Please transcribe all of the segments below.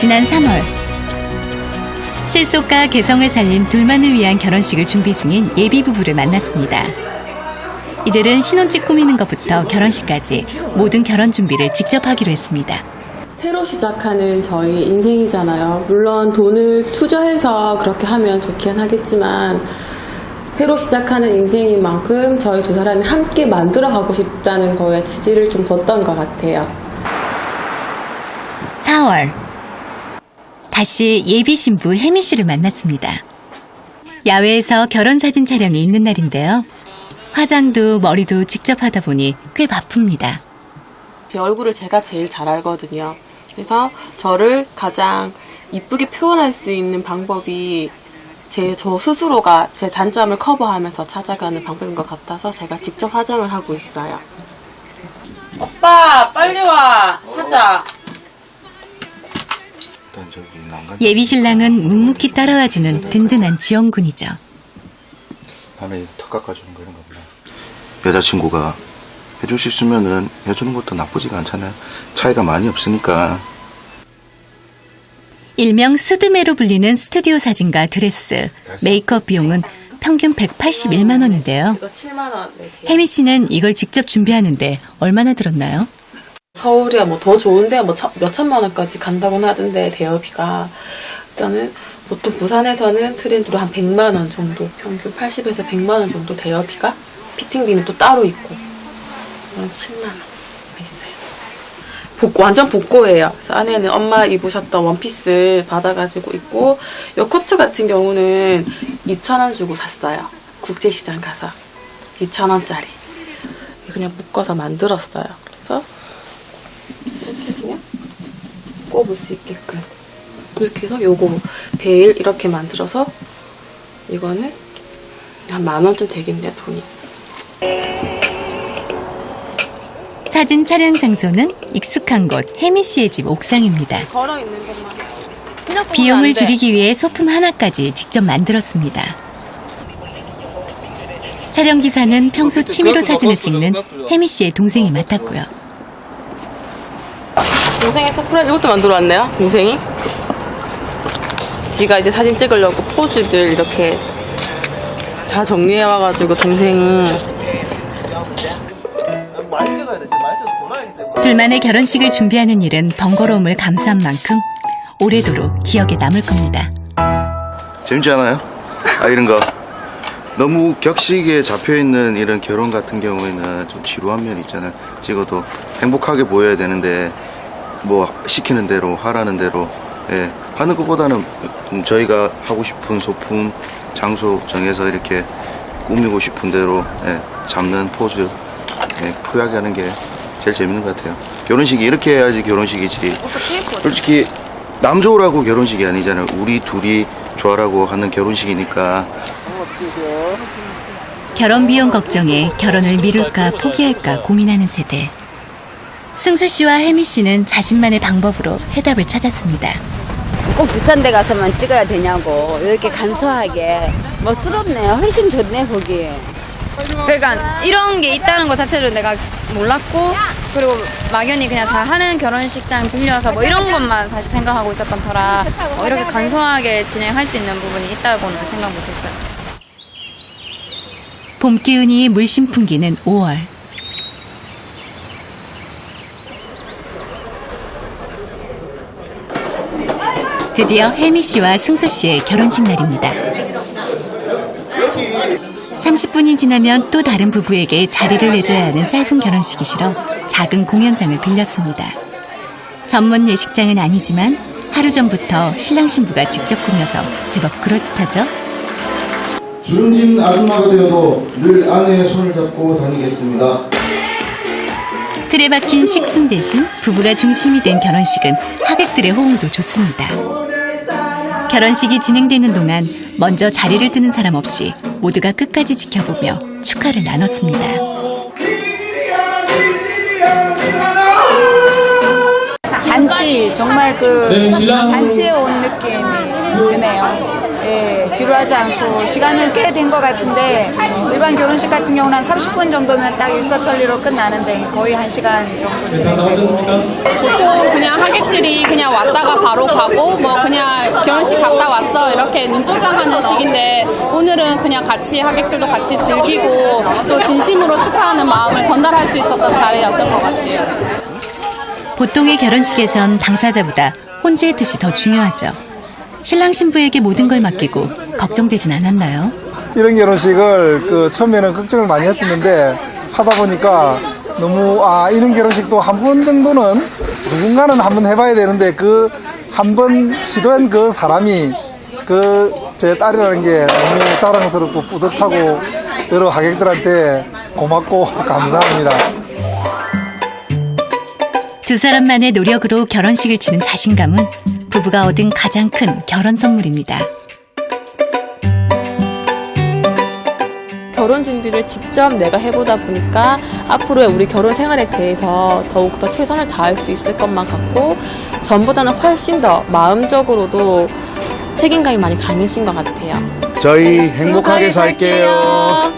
지난 3월 실속과 개성을 살린 둘만을 위한 결혼식을 준비 중인 예비 부부를 만났습니다. 이들은 신혼집 꾸미는 것부터 결혼식까지 모든 결혼 준비를 직접 하기로 했습니다. 새로 시작하는 저희 인생이잖아요. 물론 돈을 투자해서 그렇게 하면 좋긴 하겠지만 새로 시작하는 인생인 만큼 저희 두 사람이 함께 만들어가고 싶다는 거에 지지를 좀 뒀던 것 같아요. 4월 다시 예비 신부 혜미 씨를 만났습니다. 야외에서 결혼사진 촬영이 있는 날인데요. 화장도 머리도 직접 하다 보니 꽤 바쁩니다. 제 얼굴을 제가 제일 잘 알거든요. 그래서 저를 가장 이쁘게 표현할 수 있는 방법이 저 스스로가 제 단점을 커버하면서 찾아가는 방법인 것 같아서 제가 직접 화장을 하고 있어요. 오빠 빨리 와 하자. 예비 신랑은 묵묵히 따라와주는 든든한 지원군이죠. 밤에 턱 깎아주는 거 이런 거 없나? 여자친구가 해줄 수 있으면은 해주는 것도 나쁘지가 않잖아요. 차이가 많이 없으니까. 일명 스드메로 불리는 스튜디오 사진과 드레스, 메이크업 비용은 평균 181만 원인데요. 이거 7만 원. 네, 혜미 씨는 이걸 직접 준비하는데 얼마나 들었나요? 서울이야 뭐 더 좋은데 뭐 몇천만 원까지 간다고는 하던데 대여비가 일단은 보통 부산에서는 트렌드로 한 100만 원 정도 평균 80에서 100만 원 정도 대여비가 피팅비는 또 따로 있고 7만 원 있어요. 완전 복고예요. 그래서 안에는 엄마 입으셨던 원피스 받아가지고 입고 이 코트 같은 경우는 2,000원 주고 샀어요. 국제시장 가서 2,000원짜리 그냥 묶어서 만들었어요. 그래서 이렇게 그냥 꼽을 수 있게끔 이렇게 해서 요거 베일 이렇게 만들어서 이거는 한 10,000원쯤 되겠네요 돈이. 사진 촬영 장소는 익숙한 곳 혜미 씨의 집 옥상입니다. 걸어 있는 것만 비용을 줄이기 위해 소품 하나까지 직접 만들었습니다. 촬영 기사는 평소 취미로 사진을 찍는 혜미 씨의 동생이 맡았고요. 동생이 서프라이즈 이것도 만들어 왔네요. 동생이 지가 이제 사진 찍으려고 포즈들 이렇게 다 정리해 와가지고 동생이 둘만의 결혼식을 준비하는 일은 번거로움을 감수한 만큼 오래도록 기억에 남을 겁니다. 재밌지 않아요? 이런 거. 너무 격식에 잡혀있는 이런 결혼 같은 경우에는 좀 지루한 면이 있잖아요. 찍어도 행복하게 보여야 되는데 뭐 시키는 대로 하라는 대로 하는 것보다는 저희가 하고 싶은 소품, 장소 정해서 이렇게 꾸미고 싶은 대로 잡는 포즈 프리하게 하는 게 제일 재밌는 것 같아요. 결혼식이 이렇게 해야지 결혼식이지. 솔직히 남 좋으라고 결혼식이 아니잖아요. 우리 둘이 좋아라고 하는 결혼식이니까. 결혼 비용 걱정에 결혼을 미룰까 포기할까 고민하는 세대. 승수 씨와 혜미 씨는 자신만의 방법으로 해답을 찾았습니다. 꼭 비싼 데 가서만 찍어야 되냐고 이렇게 간소하게 멋스럽네요. 훨씬 좋네 보기. 그러니까 이런 게 있다는 것 자체를 내가 몰랐고 그리고 막연히 그냥 다 하는 결혼식장 빌려서 뭐 이런 것만 사실 생각하고 있었던 터라 이렇게 간소하게 진행할 수 있는 부분이 있다고는 생각 못했어요. 봄 기운이 물씬 풍기는 5월. 드디어 혜미 씨와 승수 씨의 결혼식 날입니다. 30분이 지나면 또 다른 부부에게 자리를 내줘야 하는 짧은 결혼식이 싫어 작은 공연장을 빌렸습니다. 전문 예식장은 아니지만 하루 전부터 신랑 신부가 직접 꾸며서 제법 그럴듯하죠? 주름진 아줌마가 되어도 늘 아내의 손을 잡고 다니겠습니다. 틀에 박힌 식순 대신 부부가 중심이 된 결혼식은 하객들의 호응도 좋습니다. 결혼식이 진행되는 동안 먼저 자리를 뜨는 사람 없이 모두가 끝까지 지켜보며 축하를 나눴습니다. 잔치 정말 잔치에 온 느낌이 드네요. 지루하지 않고 시간은 꽤 된 것 같은데 일반 결혼식 같은 경우는 한 30분 정도면 딱 일사천리로 끝나는데 거의 1시간 정도 진행되고 보통 그냥 하객들이 그냥 왔다가 바로 가고 뭐 그냥 결혼식 갔다 왔어 이렇게 눈도장하는 식인데 오늘은 그냥 같이 하객들도 같이 즐기고 또 진심으로 축하하는 마음을 전달할 수 있었던 자리였던 것 같아요. 보통의 결혼식에선 당사자보다 혼주의 뜻이 더 중요하죠. 신랑 신부에게 모든 걸 맡기고 걱정되진 않았나요? 이런 결혼식을 처음에는 걱정을 많이 했었는데 하다 보니까 너무 이런 결혼식도 한 번 정도는 누군가는 한번 해봐야 되는데 그 한 번 시도한 그 사람이 제 딸이라는 게 너무 자랑스럽고 뿌듯하고 여러 하객들한테 고맙고 감사합니다. 두 사람만의 노력으로 결혼식을 치른 자신감은 부부가 얻은 가장 큰 결혼 선물입니다. 결혼 준비를 직접 내가 해보다 보니까 앞으로의 우리 결혼 생활에 대해서 더욱더 최선을 다할 수 있을 것만 같고 전보다는 훨씬 더 마음적으로도 책임감이 많이 강해진 것 같아요. 저희 행복하게 살게요.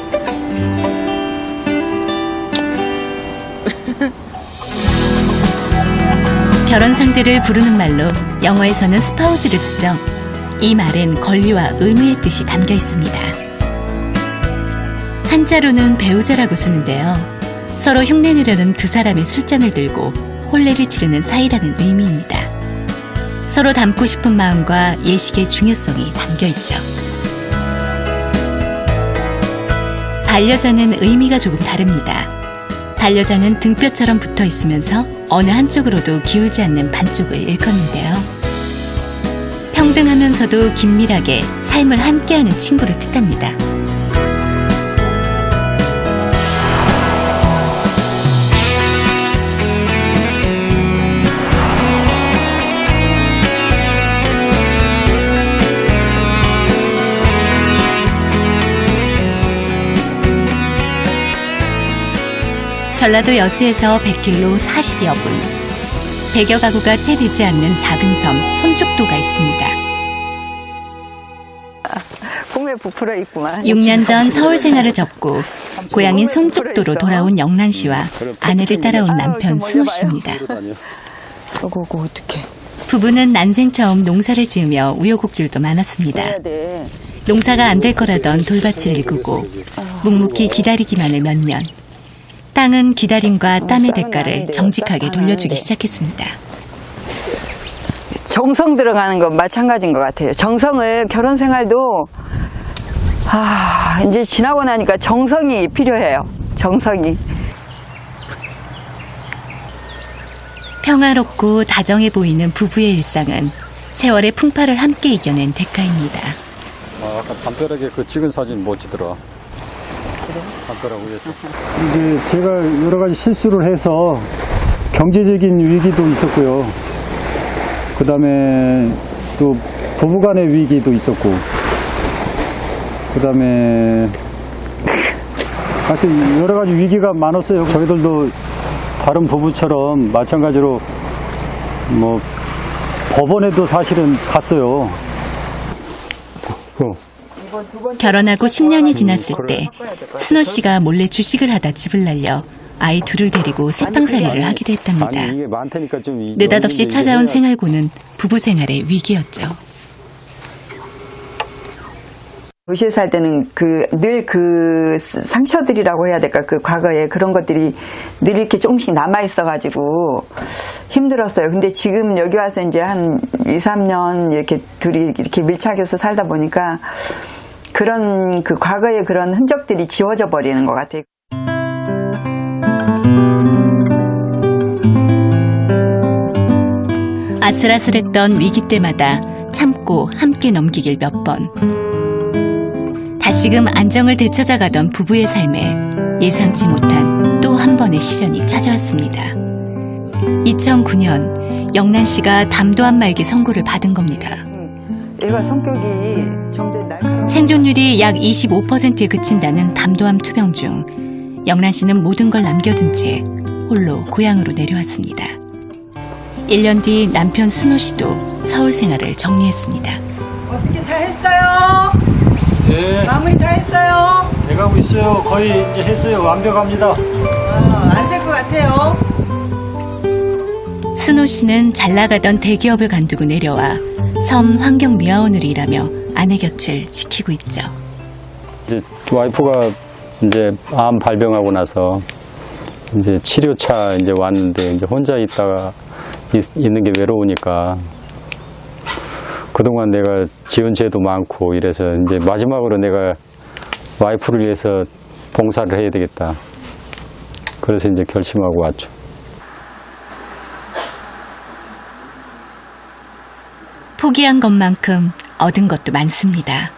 결혼 상대를 부르는 말로 영어에서는 스파우즈를 쓰죠. 이 말엔 권리와 의무의 뜻이 담겨 있습니다. 한자로는 배우자라고 쓰는데요. 서로 흉내내려는 두 사람의 술잔을 들고 혼례를 치르는 사이라는 의미입니다. 서로 닮고 싶은 마음과 예식의 중요성이 담겨 있죠. 반려자는 의미가 조금 다릅니다. 반려자는 등뼈처럼 붙어 있으면서 어느 한쪽으로도 기울지 않는 반쪽을 일컫는데요. 평등하면서도 긴밀하게 삶을 함께하는 친구를 뜻합니다. 전라도 여수에서 100km 40여 분, 100여 가구가 채 되지 않는 작은 섬 손죽도가 있습니다. 꿈에 부풀어 있구만. 6년 전 서울 생활을 접고 고향인 손죽도로 돌아온 영란 씨와 아내를 따라온 남편 순호 씨입니다. 어구 어떡해. 부부는 난생 처음 농사를 지으며 우여곡절도 많았습니다. 농사가 안 될 거라던 돌밭을 일구고 묵묵히 기다리기만을 몇 년. 땅은 기다림과 땀의 대가를 정직하게 돌려주기 시작했습니다. 정성 들어가는 건 마찬가지인 것 같아요. 정성을 결혼 생활도 이제 지나고 나니까 정성이 필요해요. 정성이. 평화롭고 다정해 보이는 부부의 일상은 세월의 풍파를 함께 이겨낸 대가입니다. 아까 담벼락에 그 찍은 사진 멋지더라. 담벼락 위에서. 이제 제가 여러 가지 실수를 해서 경제적인 위기도 있었고요. 그 다음에 또 부부간의 위기도 있었고, 그 다음에 하여튼 여러 가지 위기가 많았어요. 저희들도 다른 부부처럼 마찬가지로 뭐 법원에도 사실은 갔어요. 결혼하고 10년이 지났을 때 순호 씨가 몰래 주식을 하다 집을 날려 아이 둘을 데리고 새빵살이를 하기도 했답니다. 느닷없이 찾아온 생활고는 부부 생활의 위기였죠. 도시에 살 때는 늘 그 상처들이라고 해야 될까, 그 과거에 그런 것들이 늘 이렇게 조금씩 남아있어가지고 힘들었어요. 근데 지금 여기 와서 이제 한 2, 3년 이렇게 둘이 이렇게 밀착해서 살다 보니까 그런 그 과거의 그런 흔적들이 지워져 버리는 것 같아요. 아슬아슬했던 위기 때마다 참고 함께 넘기길 몇 번. 다시금 안정을 되찾아가던 부부의 삶에 예상치 못한 또 한 번의 시련이 찾아왔습니다. 2009년 영란 씨가 담도암 말기 선고를 받은 겁니다. 얘가 성격이 좀 날카로워. 생존율이 약 25%에 그친다는 담도암 투병 중 영란 씨는 모든 걸 남겨둔 채 홀로 고향으로 내려왔습니다. 1년 뒤 남편 순호 씨도 서울 생활을 정리했습니다. 어떻게 다 했어요? 네. 마무리 다 했어요? 돼가고 있어요. 거의 이제 했어요. 완벽합니다. 안 될 것 같아요. 순호 씨는 잘 나가던 대기업을 관두고 내려와 섬 환경미화원으로 일하며 아내 곁을 지키고 있죠. 이제 와이프가 이제 암 발병하고 나서 이제 치료차 이제 왔는데 이제 혼자 있다가 있는 게 외로우니까 그동안 내가 지은 죄도 많고 이래서 이제 마지막으로 내가 와이프를 위해서 봉사를 해야 되겠다. 그래서 이제 결심하고 왔죠. 포기한 것만큼 얻은 것도 많습니다.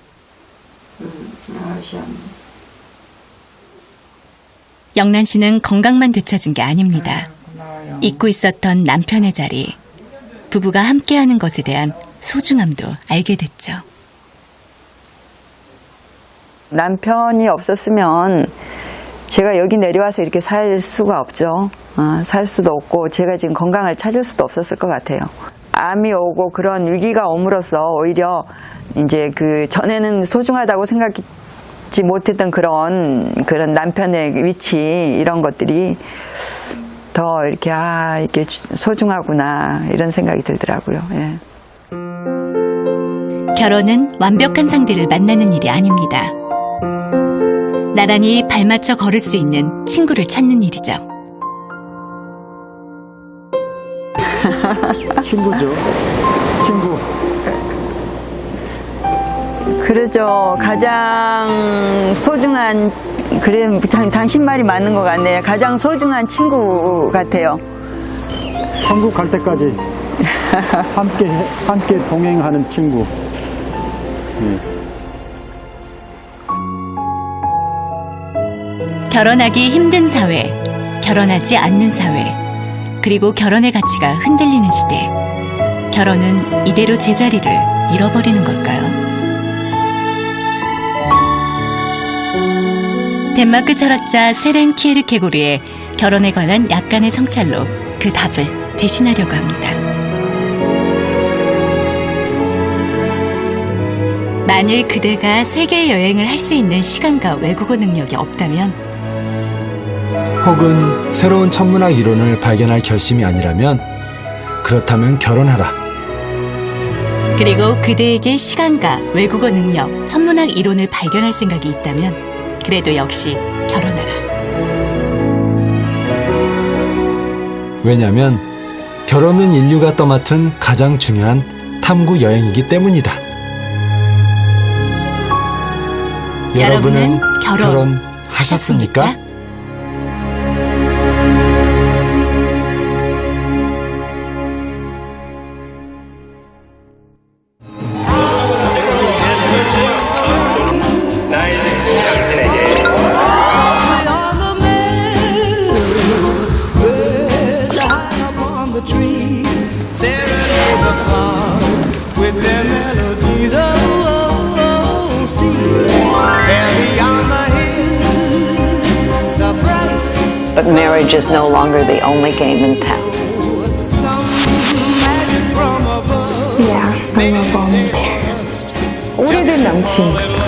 영란 씨는 건강만 되찾은 게 아닙니다. 잊고 있었던 남편의 자리, 부부가 함께하는 것에 대한 소중함도 알게 됐죠. 남편이 없었으면 제가 여기 내려와서 이렇게 살 수가 없죠. 살 수도 없고 제가 지금 건강을 찾을 수도 없었을 것 같아요. 암이 오고 그런 위기가 옴으로써 오히려 이제 그 전에는 소중하다고 생각지 못했던 그런 남편의 위치 이런 것들이 더 이렇게 이렇게 소중하구나 이런 생각이 들더라고요. 예. 결혼은 완벽한 상대를 만나는 일이 아닙니다. 나란히 발맞춰 걸을 수 있는 친구를 찾는 일이죠. 친구죠. 친구. 그러죠. 가장 소중한 그래 당신 말이 맞는 것 같네요. 가장 소중한 친구 같아요. 한국 갈 때까지 함께 동행하는 친구. 결혼하기 힘든 사회, 결혼하지 않는 사회, 그리고 결혼의 가치가 흔들리는 시대. 결혼은 이대로 제자리를 잃어버리는 걸까요? 덴마크 철학자 세렌 키에르케고르의 결혼에 관한 약간의 성찰로 그 답을 대신하려고 합니다. 만일 그대가 세계 여행을 할 수 있는 시간과 외국어 능력이 없다면, 혹은 새로운 천문학 이론을 발견할 결심이 아니라면 그렇다면 결혼하라. 그리고 그대에게 시간과 외국어 능력, 천문학 이론을 발견할 생각이 있다면 그래도 역시 결혼하라. 왜냐하면 결혼은 인류가 떠맡은 가장 중요한 탐구 여행이기 때문이다. 여러분은 결혼하셨습니까? But marriage is no longer the only game in town. Yeah, I love all my parents. 오래된 남친.